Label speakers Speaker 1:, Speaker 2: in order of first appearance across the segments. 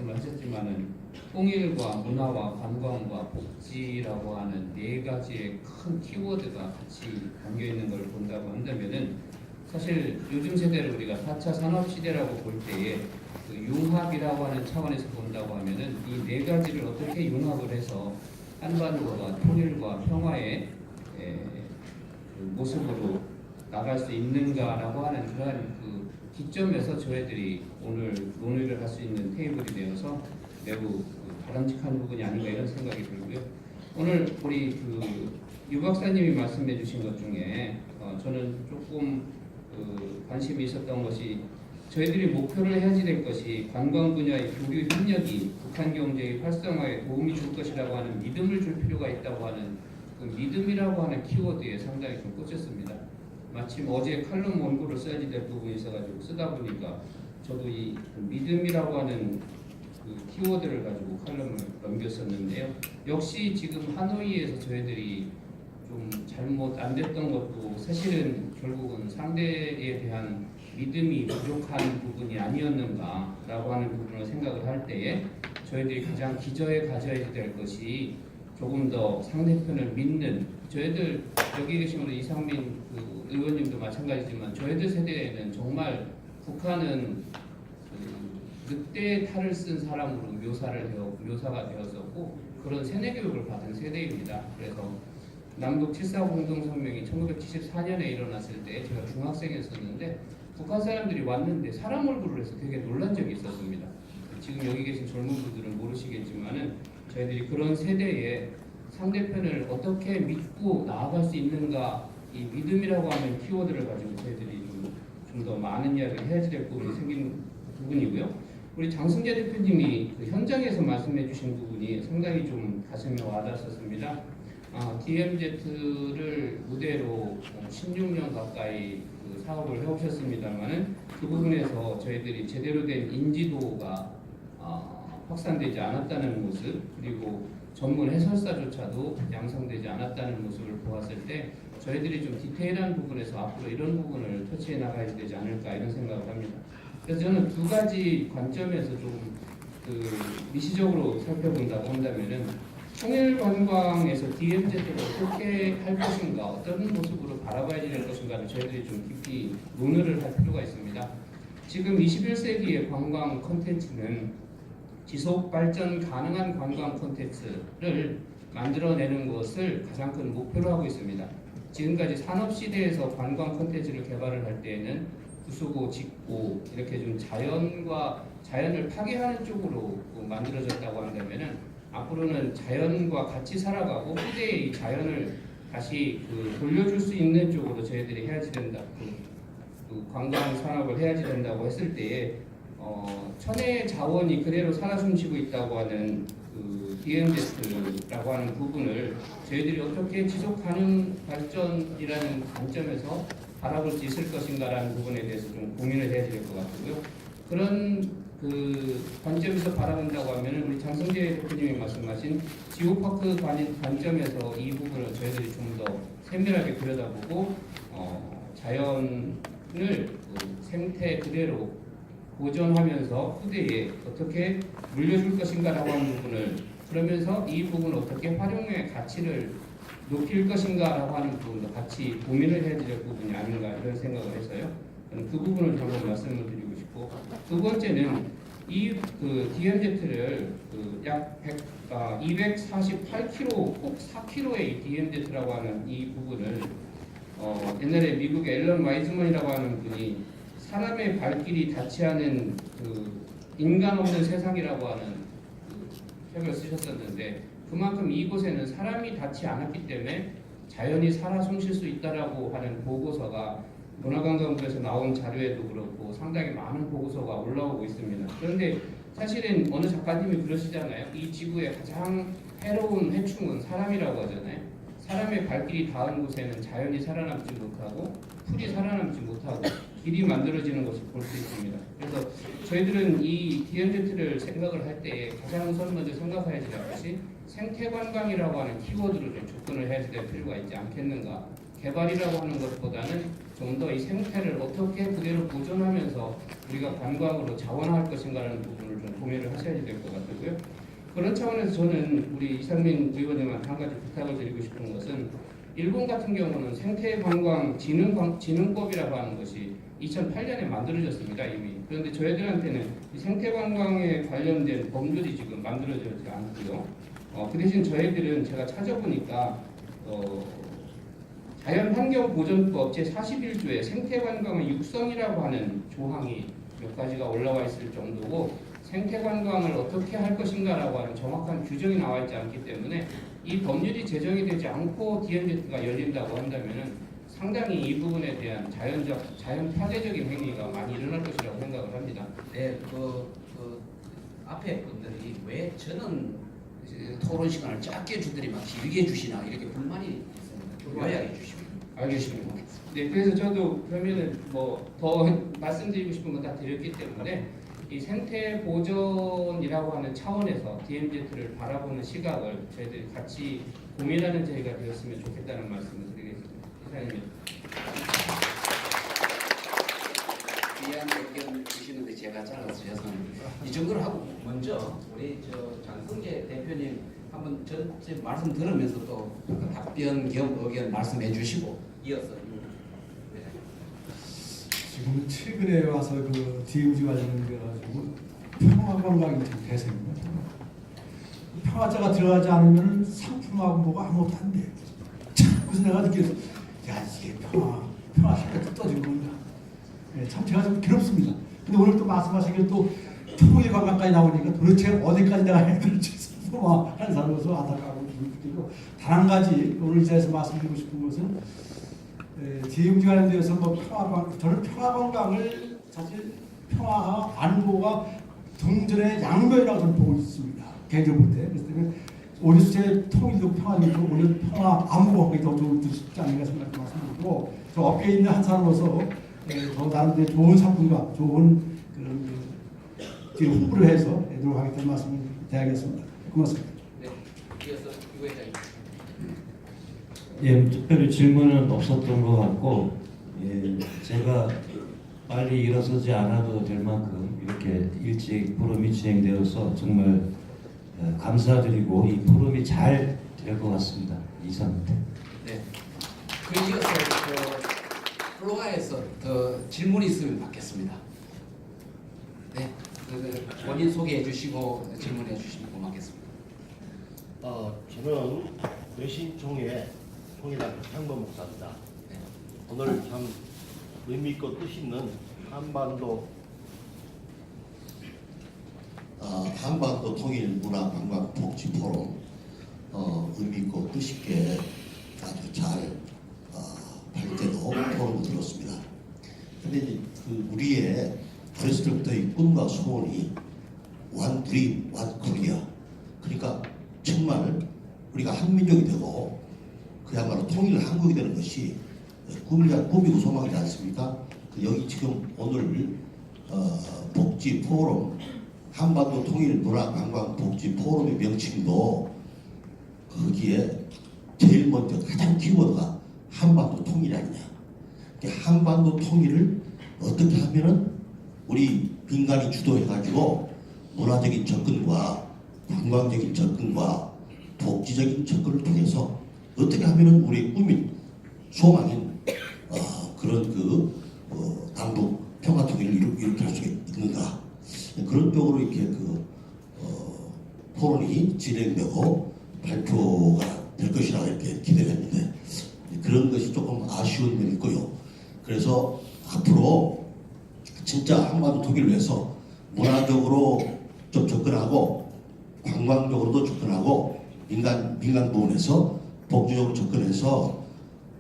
Speaker 1: 말씀을 하셨지만은 통일과 문화와 관광과 복지라고 하는 네 가지의 큰 키워드가 같이 담겨 있는 걸 본다고 한다면은 사실 요즘 세대를 우리가 4차 산업 시대라고 볼 때에 그 융합이라고 하는 차원에서 본다고 하면은 이 네 가지를 어떻게 융합을 해서 한반도가 통일과 평화의 그 모습으로 나갈 수 있는가라고 하는 그러한 그 기점에서 저희들이 오늘 논의를 할 수 있는 테이블이 되어서 매우 바람직한 부분이 아닌가 이런 생각이 들고요. 오늘 우리 유 박사님이 말씀해 주신 것 중에 저는 조금 관심이 있었던 것이 저희들이 목표를 해야지 될 것이 관광 분야의 교류 협력이 북한 경제의 활성화에 도움이 줄 것이라고 하는 믿음을 줄 필요가 있다고 하는 그 믿음이라고 하는 키워드에 상당히 좀 꽂혔습니다. 마침 어제 칼럼 원고를 써야지 될 부분이 있어가지고 쓰다 보니까 저도 이 믿음이라고 하는 그 키워드를 가지고 칼럼을 넘겼었는데요. 역시 지금 하노이에서 저희들이 좀 잘못 안 됐던 것도 사실은 결국은 상대에 대한 믿음이 부족한 부분이 아니었는가라고 하는 부분을 생각을 할 때에 저희들이 가장 기저에 가져야 될 것이 조금 더 상대편을 믿는 저희들 여기 계신 우리 이상민 그 의원님도 마찬가지지만 저희들 세대에는 정말 북한은 늑대의 탈을 쓴 사람으로 묘사가 되었었고 그런 세뇌 교육을 받은 세대입니다. 그래서 남북 7.4 공동성명이 1974년에 일어났을 때 제가 중학생이었었는데 북한 사람들이 왔는데 사람 얼굴을 해서 되게 놀란 적이 있었습니다. 지금 여기 계신 젊은 분들은 모르시겠지만은 저희들이 그런 세대에 상대편을 어떻게 믿고 나아갈 수 있는가 이 믿음이라고 하는 키워드를 가지고 저희들이 좀 더 많은 이야기를 해야지 될 부분이 생긴 부분이고요. 우리 장승재 대표님이 그 현장에서 말씀해 주신 부분이 상당히 좀 가슴에 와닿았었습니다. DMZ를 무대로 16년 가까이 그 사업을 해오셨습니다만은 그 부분에서 저희들이 제대로 된 인지도가 확산되지 않았다는 모습 그리고 전문 해설사조차도 양성되지 않았다는 모습을 보았을 때 저희들이 좀 디테일한 부분에서 앞으로 이런 부분을 터치해 나가야 되지 않을까 이런 생각을 합니다. 그래서 저는 두 가지 관점에서 좀 미시적으로 살펴본다고 한다면은 통일관광에서 DMZ를 어떻게 할 것인가 어떤 모습으로 바라봐야 될 것인가를 저희들이 좀 깊이 논의를 할 필요가 있습니다. 지금 21세기의 관광 콘텐츠는 지속 발전 가능한 관광 콘텐츠를 만들어내는 것을 가장 큰 목표로 하고 있습니다. 지금까지 산업시대에서 관광 콘텐츠를 개발을 할 때에는 부수고 짓고 이렇게 좀 자연을 파괴하는 쪽으로 만들어졌다고 한다면은 앞으로는 자연과 같이 살아가고 후대의 이 자연을 다시 돌려줄 수 있는 쪽으로 저희들이 해야지 된다. 관광 산업을 해야지 된다고 했을 때에 천혜의 자원이 그대로 살아 숨쉬고 있다고 하는 DMZ라고 하는 부분을 저희들이 어떻게 지속 가능 발전이라는 관점에서 바라볼 수 있을 것인가라는 부분에 대해서 좀 고민을 해야 될 것 같고요. 그런 관점에서 바라본다고 하면 우리 장승재 대표님이 말씀하신 지오파크 관점에서 이 부분을 저희들이 좀 더 세밀하게 들여다보고 자연을 생태 그대로 보존하면서 후대에 어떻게 물려줄 것인가라고 하는 부분을 그러면서 이 부분을 어떻게 활용의 가치를 높일 것인가라고 하는 부분도 같이 고민을 해야 될 부분이 아닌가 이런 생각을 해서요. 저는 그 부분을 한번 말씀을 드리고 싶고 두 번째는 이 DMZ를 약 248km 꼭 4km의 DMZ라고 하는 이 부분을 옛날에 미국의 앨런 와이즈먼이라고 하는 분이 사람의 발길이 닿지 않은 인간 없는 세상이라고 하는 책을 쓰셨었는데 그만큼 이곳에는 사람이 닿지 않았기 때문에 자연이 살아 숨쉴 수 있다라고 하는 보고서가 문화관광부에서 나온 자료에도 그렇고 상당히 많은 보고서가 올라오고 있습니다. 그런데 사실은 어느 작가님이 그러시잖아요. 이 지구의 가장 해로운 해충은 사람이라고 하잖아요. 사람의 발길이 닿은 곳에는 자연이 살아남지 못하고 풀이 살아남지 못하고 길이 만들어지는 것을 볼 수 있습니다. 그래서 저희들은 이 DMZ를 생각을 할 때 가장 우선 먼저 생각해야 될 것이 생태관광이라고 하는 키워드로 좀 접근을 해야 될 필요가 있지 않겠는가. 개발이라고 하는 것보다는 좀 더 이 생태를 어떻게 그대로 보존하면서 우리가 관광으로 자원화할 것인가라는 부분을 좀 고민을 하셔야 될 것 같고요. 그런 차원에서 저는 우리 이상민 의원님한테 한 가지 부탁을 드리고 싶은 것은 일본 같은 경우는 생태관광진흥법이라고 하는 것이 2008년에 만들어졌습니다 이미. 그런데 저희들한테는 이 생태관광에 관련된 법률이 지금 만들어지지 않고요. 그 대신 저희들은 제가 찾아보니까 자연환경보전법 제41조에 생태관광의 육성이라고 하는 조항이 몇 가지가 올라와 있을 정도고 생태관광을 어떻게 할 것인가라고 하는 정확한 규정이 나와 있지 않기 때문에 이 법률이 제정이 되지 않고 DMZ가 열린다고 한다면은 상당히 이 부분에 대한 자연 파괴적인 행위가 많이 일어날 것이라고 생각을 합니다.
Speaker 2: 네, 앞에 분들이 왜 저는 토론 시간을 짧게 주더니만 길게 주시나 이렇게 불만이 있습니다. 요약해 주시면.
Speaker 1: 알겠습니다. 네, 그래서 저도 그러면은 뭐 더 말씀드리고 싶은 건 다 드렸기 때문에 이 생태 보존이라고 하는 차원에서 DMZ를 바라보는 시각을 저희들이 같이 고민하는 저희가 되었으면 좋겠다는 말씀을 드리겠습니다. 이사님입니다.
Speaker 2: 귀한 의견 주시는데 제가 잘라서 죄송합니다. 이 정도로 하고 먼저 우리 장성재 대표님 한번 전체 말씀 들으면서 또 답변 겸 의견 말씀해 주시고 이어서
Speaker 3: 지금 최근에 와서 그 DMZ 관련돼 가지고 평화관광이 좀 대세입니다. 평화자가 들어가지 않으면 상품하고 뭐가 아무것도 안 돼. 참 그래서 내가 느껴서 야 이게 평화 생각도 떠진 건가. 네, 참 제가 좀 괴롭습니다. 근데 오늘 또 말씀하신 게 또 통일 관광까지 나오니까 도대체 어디까지 내가 해야 될지 하는 사람으로서 안타까운 기분이 들고 단 한 가지 오늘 이 자리에서 말씀드리고 싶은 것은 DMZ 관련돼서 뭐 저는 평화관광을 사실 평화와 안보가 동전의 양면이라고 저는 보고 있습니다. 개인적으로 볼 때. 그래서 오히려 제 통일도 평화도 오히려 평화 안보가 더 좋을 수 있지 않을까 생각도 말씀드리고 저 업계에 있는 한 사람으로서 더 나름대로 좋은 상품과 좋은 그런 홍보를 해서 노력하겠다는 말씀을 드리겠습니다. 고맙습니다.
Speaker 2: 네, 이어서 유 회장님.
Speaker 4: 예, 특별히 질문은 없었던 것 같고, 예, 제가 빨리 일어서지 않아도 될 만큼 이렇게 일찍 포럼이 진행되어서 정말 감사드리고 이 포럼이 잘 될 것 같습니다. 이상입니다.
Speaker 2: 네. 그 이어서 플로아에서 더 질문이 있으면 받겠습니다. 네. 본인 소개해 주시고 질문해 주시면 고맙겠습니다.
Speaker 5: 저는 외신총회 통일한 향범 목사입니다.
Speaker 2: 네.
Speaker 5: 오늘 참 의미 있고 뜻 있는 한반도
Speaker 6: 통일문화관광복지포럼 의미 있고 뜻 있게 아주 잘 발제도 포럼을 들었습니다. 근데 이제 우리의 어렸을 때부터의 꿈과 소원이 One Dream, One Korea. 그러니까 정말 우리가 한민족이 되고 그야말로 통일 한국이 되는 것이 꿈이고 소망이지 않습니까? 여기 지금 오늘 복지 포럼 한반도 통일 문화 관광 복지 포럼의 명칭도 거기에 제일 먼저 가장 키워드가 한반도 통일 아니냐. 한반도 통일을 어떻게 하면은 우리 민간이 주도해가지고 문화적인 접근과 관광적인 접근과 복지적인 접근을 통해서 어떻게 하면은 우리의 꿈인 소망인 그런 남북 평화 통일을 일으킬 수 있는가 그런 쪽으로 이렇게 포럼이 진행되고 발표가 될 것이라고 이렇게 기대했는데 그런 것이 조금 아쉬운 면이 있고요. 그래서 앞으로 진짜 한반도 통일을 위해서 문화적으로 좀 접근하고 관광적으로도 접근하고 민간 부분에서 복지적으로 접근해서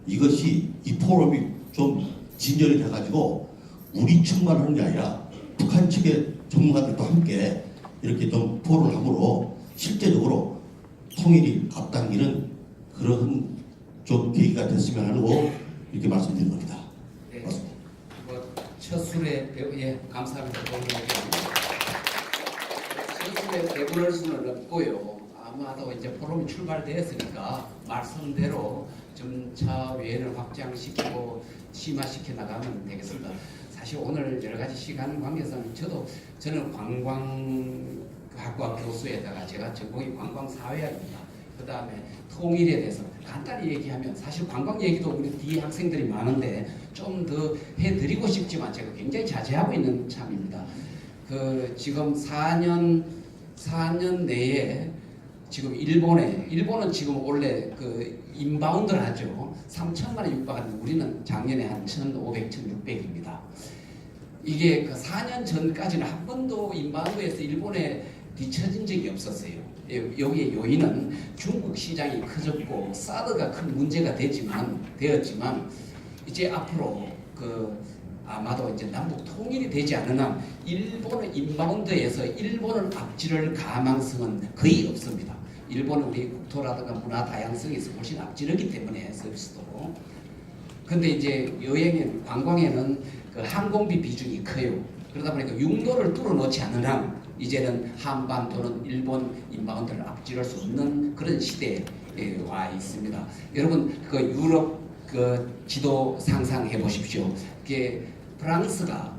Speaker 6: 이것이 이 포럼이 좀 진전이 돼가지고 우리 측만 하는 게 아니라 북한 측의 전문가들도 함께 이렇게 좀 포럼을 함으로 실제적으로 통일이 앞당기는 그런 좀 계기가 됐으면 하고 이렇게 말씀드린 겁니다.
Speaker 2: 네.
Speaker 6: 맞습니다.
Speaker 2: 첫 술에 예, 감사합니다. 첫 술에 배부를 수는 없고요. 아마도 이제 포럼이 출발되었으니까 말씀대로 점차 외연을 확장시키고 심화시켜 나가면 되겠습니다. 사실 오늘 여러 가지 시간 관계상 저는 관광학과 교수에다가 제가 전공이 관광사회학입니다. 그 다음에 통일에 대해서 간단히 얘기하면 사실 관광 얘기도 우리 뒤에 학생들이 많은데 좀 더 해드리고 싶지만 제가 굉장히 자제하고 있는 참입니다. 지금 4년 내에 지금 일본은 지금 원래 인바운드를 하죠. 3천만에 육박하는데 우리는 작년에 한 1,500, 1,600입니다. 이게 4년 전까지는 한 번도 인바운드에서 일본에 뒤처진 적이 없었어요. 여기에 요인은 중국 시장이 커졌고 사드가 큰 문제가 되었지만 이제 앞으로 아마도 이제 남북 통일이 되지 않는 한 일본의 인바운드에서 일본을 앞지를 가망성은 거의 없습니다. 일본은 우리 국토라든가 문화 다양성에서 훨씬 앞지르기 때문에 서비스도. 근데 이제 관광에는 항공비 비중이 커요. 그러다 보니까 육로를 뚫어놓지 않는 한 이제는 한반도는 일본 인바운드를 앞지를 수 없는 그런 시대에 와 있습니다. 여러분 유럽 지도 상상해 보십시오. 프랑스가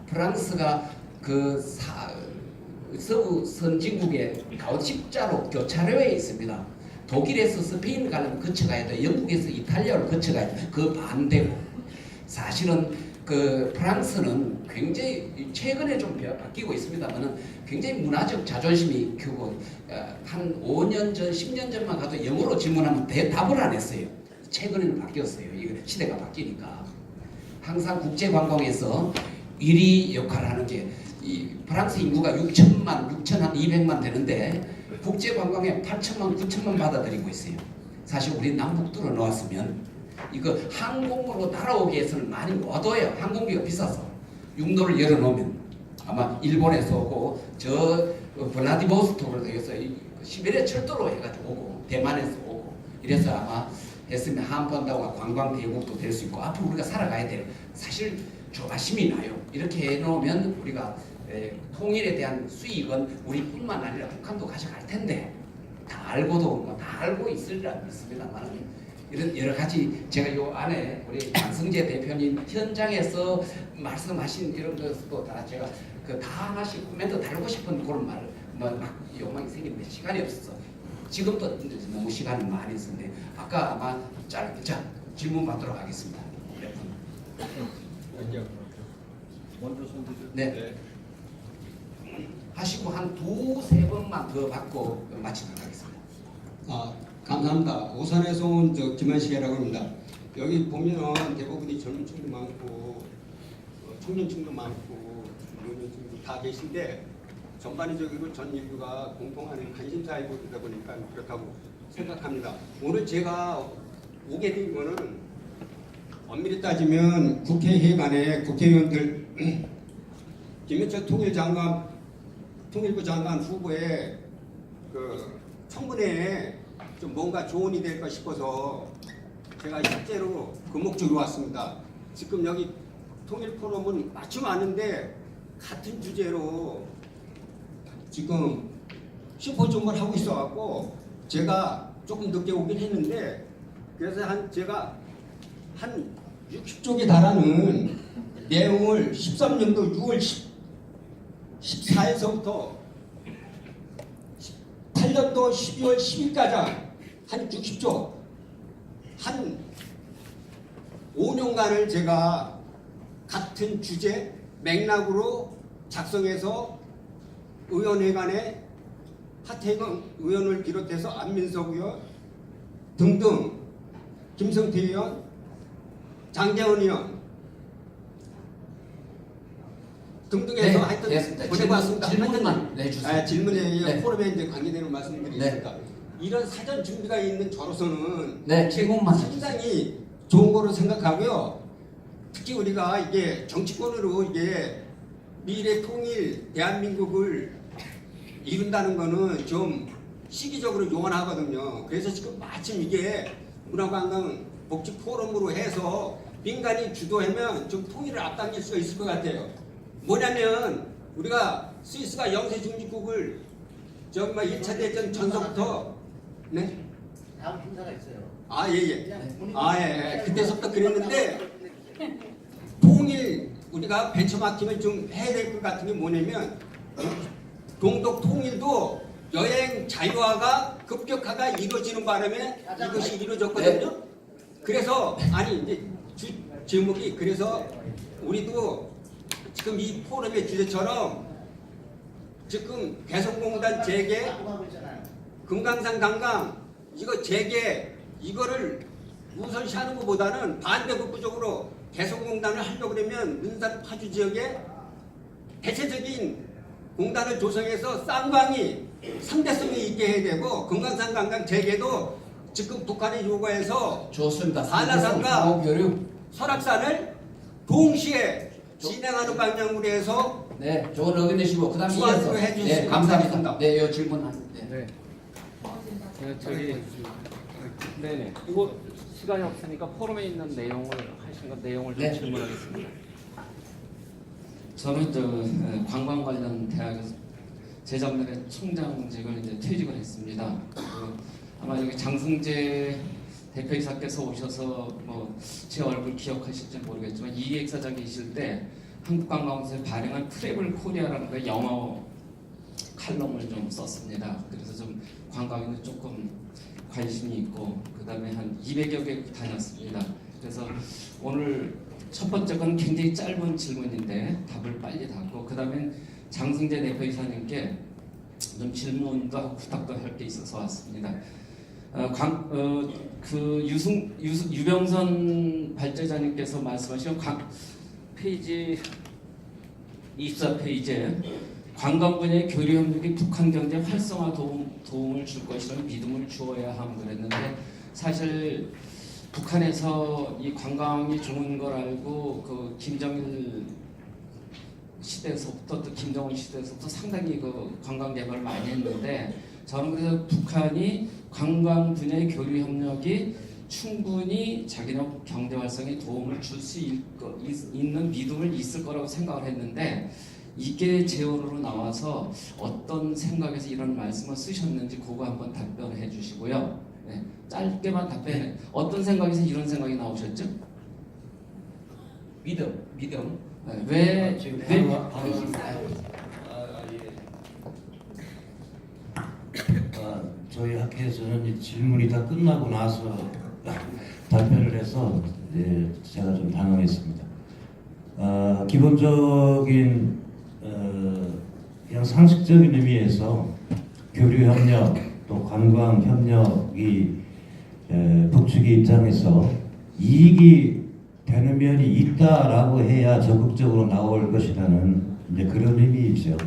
Speaker 2: 서부 선진국의 가오십자로 교차로에 있습니다. 독일에서 스페인을 가려면 거쳐가야 돼. 영국에서 이탈리아를 거쳐가야 돼. 그 반대고. 사실은 프랑스는 굉장히 최근에 좀 바뀌고 있습니다만은 굉장히 문화적 자존심이 크고 한 5년 전, 10년 전만 가도 영어로 질문하면 답을 안 했어요. 최근에는 바뀌었어요. 이거 시대가 바뀌니까. 항상 국제관광에서 1위 역할을 하는 게 이 프랑스 인구가 6,200만 되는데 국제관광에 8천만, 9천만 받아들이고 있어요. 사실 우리 남북 뚫어 놓았으면 이거 항공으로 날아오기 위해서는 많이 못 와요. 항공비가 비싸서. 육로를 열어놓으면 아마 일본에서 오고 블라디보스토크로 해서 시베리아 철도로 해가지고 오고 대만에서 오고 이래서 아마 했으면 한반도가 관광 대국도 될 수 있고 앞으로 우리가 살아가야 돼요. 사실 조바심이 나요. 이렇게 해놓으면 우리가 통일에 대한 수익은 우리뿐만 아니라 북한도 가져갈 텐데 다 알고도 다 알고 있으리라 믿습니다만 이런 여러 가지 제가 요 안에 우리 장성재 대표님 현장에서 말씀하신 이런 것도 다 제가 다 하나씩 코멘트 달고 싶은 그런 말을 막 욕망이 생기는데 시간이 없어서 지금도 너무 시간이 많이 있었는데 아까 아마 짧게 질문 받도록 하겠습니다.
Speaker 5: 먼저 손들죠.
Speaker 2: 네. 하시고 한 두세 번만 더 받고 마치도록 하겠습니다.
Speaker 7: 감사합니다. 오산에서 온 김한식이라고 합니다. 여기 보면은 대부분이 젊은 층도 많고 청년층도 많고 노년층도 다 계신데 전반적으로 전 인류가 공통하는 관심사이다 보니까 그렇다고 생각합니다. 오늘 제가 오게 된 거는 엄밀히 따지면 국회회관에 국회의원들 김현철 통일부 장관 후보의 청문회에 좀 뭔가 조언이 될까 싶어서 제가 실제로 그 목적으로 왔습니다. 지금 여기 통일 포럼은 마침 왔는데 같은 주제로 지금 슈퍼줌을 하고 있어갖고 제가 조금 늦게 오긴 했는데 그래서 제가 한 60쪽에 달하는 내용을 13년도 6월 14일서부터 18년도 12월 10일까지 한 60조 한 5년간을 제가 같은 주제 맥락으로 작성해서 의원회관에 하태경 의원을 비롯해서 안민석 의원 등등 김성태 의원 장재원 의원 등등해서 하여튼 보내봤습니다.
Speaker 2: 질문만 내주세요.
Speaker 7: 질문에 포럼에 이제 관계되는 말씀드리겠습니다. 이런 사전 준비가 있는 저로서는
Speaker 2: 질문만
Speaker 7: 상당히 좋은 거로 생각하고요. 특히 우리가 이게 정치권으로 이게 미래 통일 대한민국을 이룬다는 거는 좀 시기적으로 요원하거든요. 그래서 지금 마침 이게 문화관광 복지 포럼으로 해서 민간이 주도하면 좀 통일을 앞당길 수가 있을 것 같아요. 뭐냐면 우리가 스위스가 영세 중립국을 정말 1차 대전 전서부터
Speaker 5: 다음 행사가 있어요.
Speaker 7: 아, 예, 예.
Speaker 5: 그냥 본인이
Speaker 7: 아, 예, 예. 그때서부터 그랬는데 통일 우리가 벤처마킹을 좀 해야 될 것 같은 게 뭐냐면 동독 통일도 여행 자유화가 급격화가 이루어지는 바람에 이것이 이루어졌거든요. 그래서 아니 이제 주 제목이 그래서 우리도 지금 이 포럼의 주제처럼 지금 개성공단 재개,
Speaker 5: 하고 있잖아요.
Speaker 7: 금강산 관광 이거 재개 이거를 우선시하는 것보다는 반대급부적으로 개성공단을 하려고 그러면 눈산 파주 지역에 대체적인 공단을 조성해서 쌍방이 상대성이 있게 해야 되고 금강산 관광 재개도 지금 북한이 요구해서
Speaker 2: 좋습니다.
Speaker 7: 한라산과
Speaker 2: 교류.
Speaker 7: 설악산을 동시에 진행하는 방향으로 해서
Speaker 2: 네, 좋은 의견 내시고 그다음
Speaker 7: 수고하시고
Speaker 2: 이어서
Speaker 7: 해주시고
Speaker 2: 네, 감사합니다.
Speaker 7: 감사합니다.
Speaker 2: 네, 요 질문 한. 네.
Speaker 8: 네. 저기 네네. 이거 시간이 없으니까 포럼에 있는 내용을 하신 것 내용을 좀
Speaker 2: 네.
Speaker 8: 질문하겠습니다.
Speaker 9: 저는 관광 관련 대학에서 재작년에 총장직을 이제 퇴직을 했습니다. 아마 여기 장승재 대표이사께서 오셔서 뭐 제 얼굴 기억하실지 모르겠지만 이익사장 계실 때 한국관광부에서 발행한 트래블 코리아라는 거 영어 칼럼을 좀 썼습니다. 그래서 좀 관광에는 조금 관심이 있고 그 다음에 한 200여 개국 다녔습니다. 그래서 오늘 첫 번째 건 굉장히 짧은 질문인데 답을 빨리 받고 그 다음에 장승재 대표이사님께 좀 질문도 하고 부탁도 할 게 있어서 왔습니다. 유병선 발제자님께서 말씀하신 페이지 24페이지에 관광 분야의 교류 협력이 북한 경제 활성화 도움을 줄 것이라는 믿음을 주어야 함 그랬는데 사실 북한에서 이 관광이 좋은 걸 알고 그 김정일 시대에서부터 또 김정은 시대에서부터 상당히 그 관광 개발을 많이 했는데 저는 그래서 북한이 관광 분야의 교류 협력이 충분히 자기네 경제 활성에 도움을 줄 수 있는 믿음을 있을 거라고 생각을 했는데 이게 제어로 나와서 어떤 생각에서 이런 말씀을 쓰셨는지 그거 한번 답변해 주시고요. 네, 짧게만 답변해. 어떤 생각에서 이런 생각이 나오셨죠?
Speaker 2: 믿음.
Speaker 9: 네, 왜
Speaker 4: 저희 학회에서는 이 질문이 다 끝나고 나서 답변을 해서 제가 좀 당황했습니다. 기본적인 그냥 상식적인 의미에서 교류 협력 또 관광 협력이 북측의 입장에서 이익이 되는 면이 있다라고 해야 적극적으로 나올 것이라는 이제 그런 의미이죠.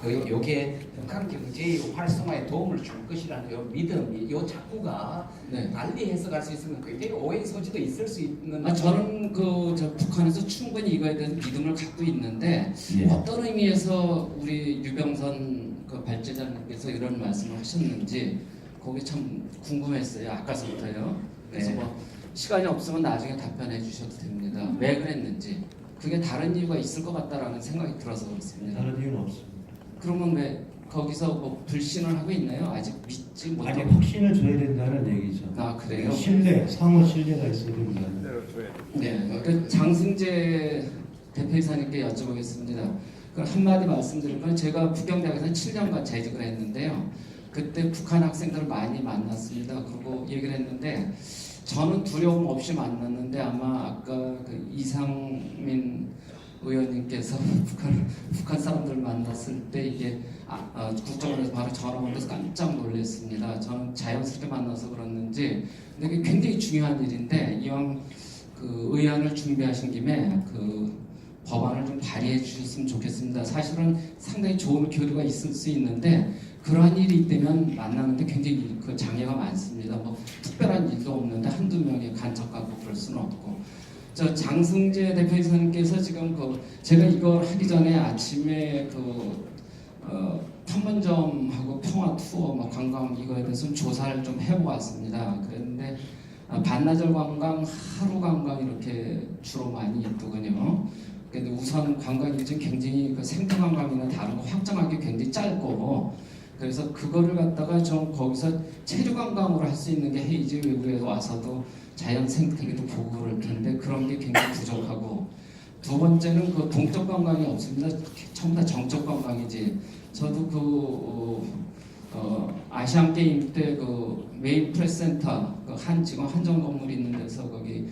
Speaker 2: 요게 북한 경제의 활성화에 도움을 줄 것이라는 요 믿음이 요 자꾸가
Speaker 9: 네.
Speaker 2: 달리 해석할 수 있으면 굉장히 오해의 소지도 있을 수 있는.
Speaker 9: 저는 저 북한에서 충분히 이거에 대해서 믿음을 갖고 있는데
Speaker 4: 예.
Speaker 9: 어떤 의미에서 우리 유병선 그 발제자님께서 이런 말씀을 하셨는지 거기 참 궁금했어요. 아까서부터요. 그래서
Speaker 2: 네.
Speaker 9: 뭐 시간이 없으면 나중에 답변해 주셔도 됩니다. 왜 그랬는지 그게 다른 이유가 있을 것 같다라는 생각이 들어서 그렇습니다.
Speaker 4: 다른 이유는 없습니다.
Speaker 9: 그러면 왜 거기서 뭐 불신을 하고 있나요? 아직 믿지
Speaker 4: 아니
Speaker 9: 못하고.
Speaker 4: 확신을 줘야 된다는 얘기죠.
Speaker 9: 아 그래요?
Speaker 4: 상호 신뢰가 있어야 된다.
Speaker 9: 네, 그 장승재 대표이사님께 여쭤보겠습니다. 그 한마디 말씀드린 건 제가 북경대학에서 7년간 재직을 했는데요. 그때 북한 학생들을 많이 만났습니다. 그리고 얘기를 했는데 저는 두려움 없이 만났는데 아마 아까 그 이상민 의원님께서 북한 사람들 만났을 때 이게 국정원에서 바로 전화 온 데서 깜짝 놀랐습니다. 저는 자연스럽게 만나서 그랬는지 근데 그게 굉장히 중요한 일인데 이왕 그 의안을 준비하신 김에 그 법안을 좀 발의해 주셨으면 좋겠습니다. 사실은 상당히 좋은 교류가 있을 수 있는데 그러한 일이 있다면 만나는데 굉장히 그 장애가 많습니다. 뭐 특별한 일도 없는데 한두 명이 간첩하고 그럴 수는 없고. 저 장승재 대표이사님께서 지금 그 제가 이걸 하기 전에 아침에 판문점하고 평화 투어, 뭐 관광 이거에 대해서 좀 조사를 좀 해보았습니다. 그랬는데 반나절 관광, 하루 관광 이렇게 주로 많이 있더군요. 근데 우선 관광 일정 굉장히 그 생태 관광이나 다른 거 확정하기 굉장히 짧고 그래서 그거를 갖다가 좀 거기서 체류 관광으로 할 수 있는 게 헤이즈 외국에 와서도 자연 생태계도 보고 그럴 텐데 그런 게 굉장히 부족하고, 두 번째는 그 동적 관광이 없습니다. 전부 다 정적 관광이지. 저도 아시안 게임 때 그 메인 프레스센터 지금 한정 건물이 있는 데서 거기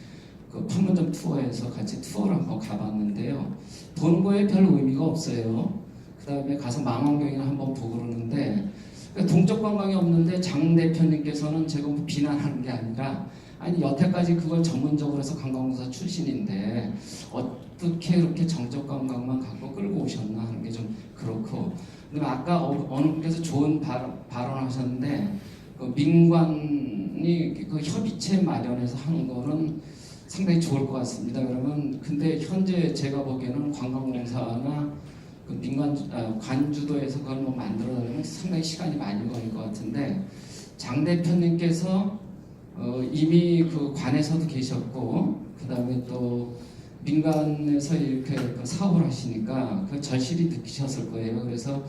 Speaker 9: 그 판문점 투어에서 같이 투어를 한번 가봤는데요. 본 거에 별 의미가 없어요. 그 다음에 가서 망원경이나 한번 보고 그러는데, 동적 관광이 없는데 장 대표님께서는 제가 뭐 비난하는 게 아니라, 아니 여태까지 그걸 전문적으로 해서 관광공사 출신인데 어떻게 이렇게 정적 관광만 갖고 끌고 오셨나 하는 게 좀 그렇고. 그다음에 아까 어느 분께서 좋은 발언하셨는데, 그 민관이 그 협의체 마련해서 하는 거는 상당히 좋을 것 같습니다. 그러면 근데 현재 제가 보기에는 관광공사나 그 관주도에서 그걸 뭐 만들어내면 상당히 시간이 많이 걸릴 것 같은데, 장 대표님께서 이미 그 관에서도 계셨고, 그 다음에 또 민간에서 이렇게 그 사업을 하시니까 그 절실히 느끼셨을 거예요. 그래서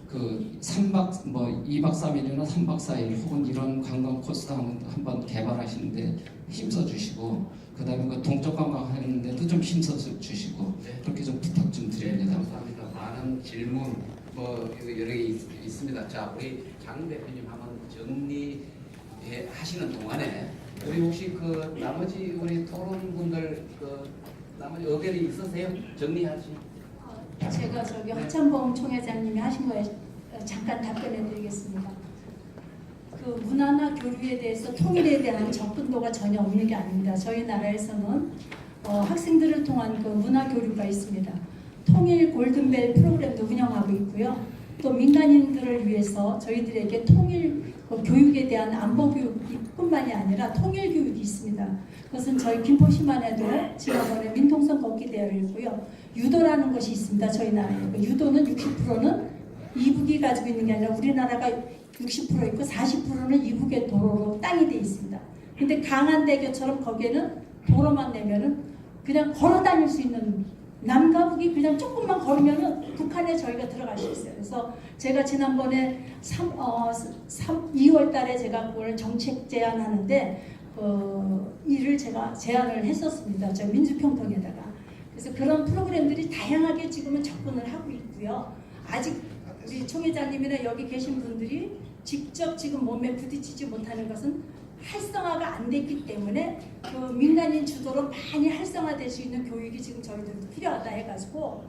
Speaker 9: 그 2박 3일이나 3박 4일 혹은 이런 관광 코스도 한번 개발하시는데 힘써 주시고, 그 다음에 그 동쪽 관광 하는데도 좀 힘써 주시고, 그렇게 좀 부탁 좀 드립니다.
Speaker 2: 감사합니다. 많은 질문 여러 개 있습니다. 자, 우리 장 대표님 한번 정리하시는 동안에 우리 혹시 그 나머지 우리 토론분들 그 나머지 의견이 있으세요? 정리하시.
Speaker 10: 제가 저기 허찬봉 총회장님이 하신 거에 잠깐 답변해 드리겠습니다. 그 문화나 교류에 대해서 통일에 대한 접근도가 전혀 없는 게 아닙니다. 저희 나라에서는 학생들을 통한 그 문화 교류가 있습니다. 통일 골든벨 프로그램도 운영하고 있고요. 또 민간인들을 위해서 저희들에게 통일 교육에 대한 안보 교육뿐만이 아니라 통일 교육이 있습니다. 그것은 저희 김포시만 해도 지난번에 민통선 걷기 대회를 했고요. 유도라는 것이 있습니다. 저희 나라에. 유도는 60%는 이북이 가지고 있는 게 아니라 우리나라가 60% 있고 40%는 이북의 도로로 땅이 돼 있습니다. 근데 강한대교처럼 거기에는 도로만 내면은 그냥 걸어 다닐 수 있는, 남과 북이 그냥 조금만 걸으면은 북한에 저희가 들어갈 수 있어요. 그래서 제가 지난번에 2월 달에 제가 그걸 정책 제안하는데 일을 제가 제안을 했었습니다. 저 민주평통에다가. 그래서 그런 프로그램들이 다양하게 지금은 접근을 하고 있고요. 아직 우리 총회장님이나 여기 계신 분들이 직접 지금 몸에 부딪히지 못하는 것은 활성화가 안 됐기 때문에 그 민간인 주도로 많이 활성화될 수 있는 교육이 지금 저희들도 필요하다 해가지고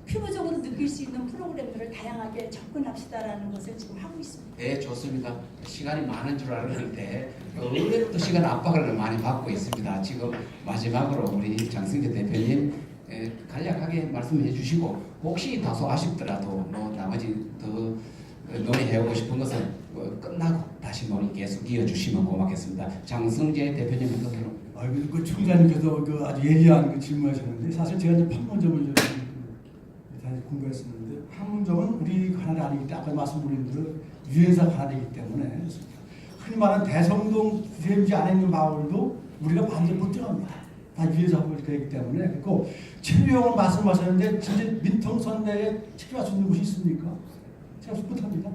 Speaker 10: 피부적으로 느낄 수 있는 프로그램들을 다양하게 접근합시다라는 것을 지금 하고 있습니다.
Speaker 2: 네, 좋습니다. 시간이 많은 줄 알았는데 의외로 또 시간 압박을 많이 받고 있습니다. 지금 마지막으로 우리 장승재 대표님 간략하게 말씀해 주시고, 혹시 다소 아쉽더라도 뭐 나머지 더 논의해오고 싶은 것은 끝나고 다시 논의 계속 이어주시면 고맙겠습니다. 장승재 대표님부터.
Speaker 3: 그 총장님께서 그 아주 예리한 그 질문하셨는데, 사실 제가 이제 판문점을 좀 공부했었는데, 판문점은 우리 관할이 아니기 때문에 아까 말씀드린 대로 유엔사 관할이기 때문에 흔히 말하는 대성동 DMZ 안에 있는 마을도 우리가 완전 못 들어갑니다. 다 유엔사 관할이기 때문에. 그리고 체류용을 말씀하셨는데 진짜 민통선 내에 체류할 수 있는 곳이 있습니까? 제가 못합니다.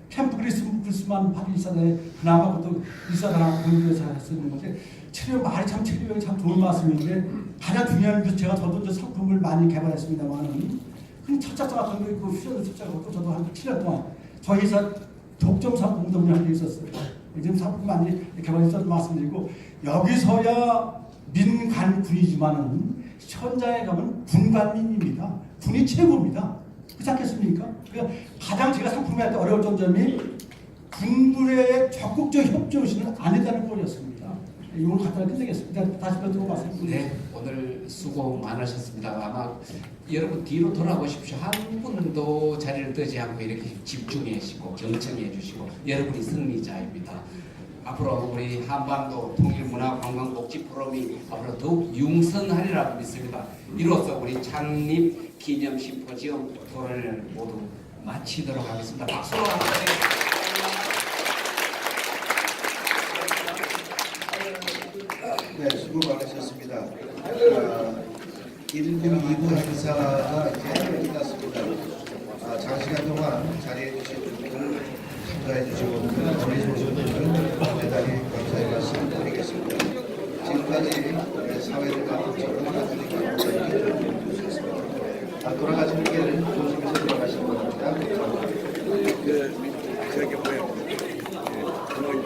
Speaker 3: 캠프 크리스만 하기 일사단에 그나마 그것도 일사단하고 공유해서 할 수 있는 건데, 말이 참 체류용이 참 좋은 말씀인데, 가장 중요한 게 제가 저도 이제 상품을 많이 개발했습니다만, 그 첫작자 같은 거 있고 휴전도 첫작하고 저도 한 7년 동안 저희 회사 독점 상품 공동을 한 게 있었어요. 지금 상품 많이 개발했다고 말씀드리고, 여기서야 민간군이지만은 현장에 가면 군관민입니다. 군이 최고입니다. 그렇지 않겠습니까? 그러니까 가장 제가 상품에 할 때 어려웠던 점이 군부의 적극적 협조의식은 안 했다는 거였습니다. 이걸 갖다 끝내겠습니다. 다시 뵙도록 말씀드립니다.
Speaker 2: 네, 오늘 수고 많으셨습니다. 아마 여러분 뒤로 돌아보십시오. 한 분도 자리를 뜨지 않고 이렇게 집중해 주시고 경청해 주시고, 여러분이 승리자입니다. 앞으로 우리 한반도 통일문화관광복지 포럼이 앞으로 더욱 융성하리라고 믿습니다. 이로써 우리 창립 기념 심포지엄 토론을 모두 마치도록 하겠습니다. 박수로
Speaker 11: 네, 수고 많으셨습니다. 1부, 2부 행사가 이제 끝났습니다. 장시간 동안 자리해 주신 참가해 주시고 어린 소수분들은 대단히 감사의 말씀을 드리겠습니다. 지금까지 사회를 접근하는 돌아가시는 길을 조심해서 돌아가시기 바랍니다. 저기 뭐예요? 부모님